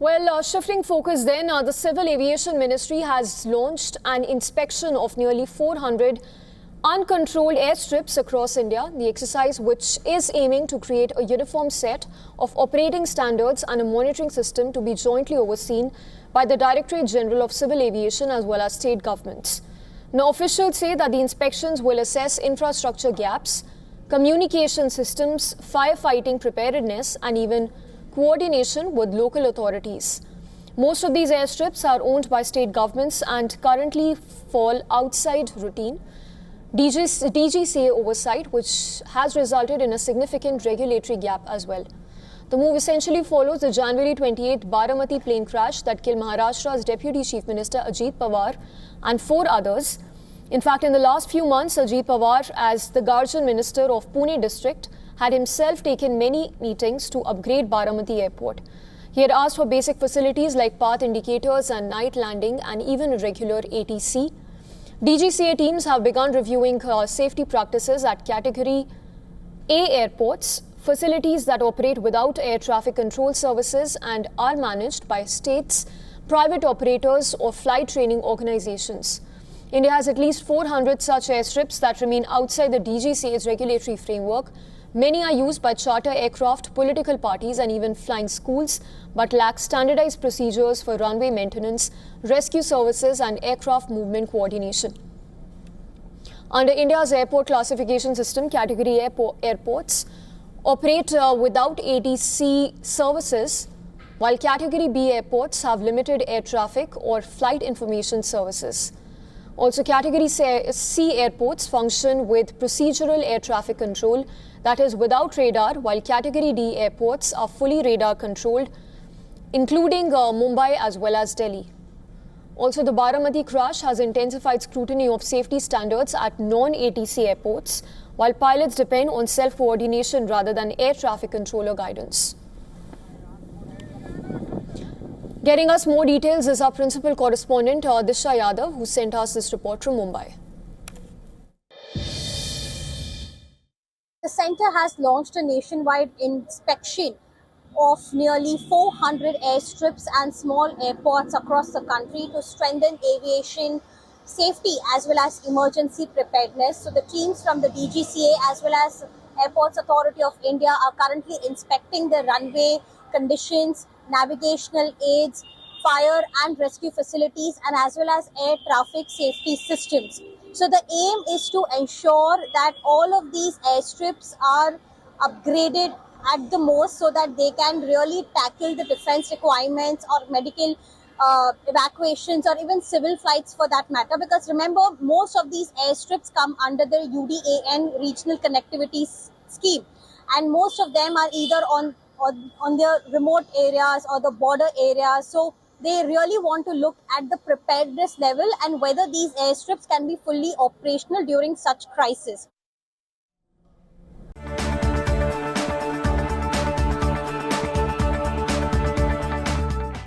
Well, shifting focus then, the Civil Aviation Ministry has launched an inspection of nearly 400 uncontrolled airstrips across India. The exercise, which is aiming to create a uniform set of operating standards and a monitoring system to be jointly overseen by the Directorate General of Civil Aviation as well as state governments. Now, officials say that the inspections will assess infrastructure gaps, communication systems, firefighting preparedness, and even coordination with local authorities. Most of these airstrips are owned by state governments and currently fall outside routine DGCA oversight, which has resulted in a significant regulatory gap as well. The move essentially follows the January 28 Baramati plane crash that killed Maharashtra's Deputy Chief Minister Ajit Pawar and 4 others. In fact, in the last few months, Ajit Pawar, as the Guardian Minister of Pune district, had himself taken many meetings to upgrade Baramati Airport. He had asked for basic facilities like path indicators and night landing and even regular ATC. DGCA teams have begun reviewing safety practices at Category A airports, facilities that operate without air traffic control services and are managed by states, private operators or flight training organizations. India has at least 400 such airstrips that remain outside the DGCA's regulatory framework. Many are used by charter aircraft, political parties and even flying schools, but lack standardized procedures for runway maintenance, rescue services and aircraft movement coordination. Under India's airport classification system, Category A airports operate without ATC services, while Category B airports have limited air traffic or flight information services. Also, Category C airports function with procedural air traffic control, that is without radar, while Category D airports are fully radar controlled, including Mumbai as well as Delhi. Also, the Baramati crash has intensified scrutiny of safety standards at non-ATC airports, while pilots depend on self-coordination rather than air traffic controller guidance. Getting us more details is our principal correspondent, Disha Yadav, who sent us this report from Mumbai. The centre has launched a nationwide inspection of nearly 400 airstrips and small airports across the country to strengthen aviation safety as well as emergency preparedness. So the teams from the DGCA as well as Airports Authority of India are currently inspecting the runway conditions, navigational aids, fire and rescue facilities and as well as air traffic safety systems. So the aim is to ensure that all of these airstrips are upgraded at the most so that they can really tackle the defense requirements or medical evacuations or even civil flights for that matter. Because remember, most of these airstrips come under the UDAN Regional Connectivity Scheme, and most of them are either on the remote areas or the border areas. So they really want to look at the preparedness level and whether these airstrips can be fully operational during such crisis.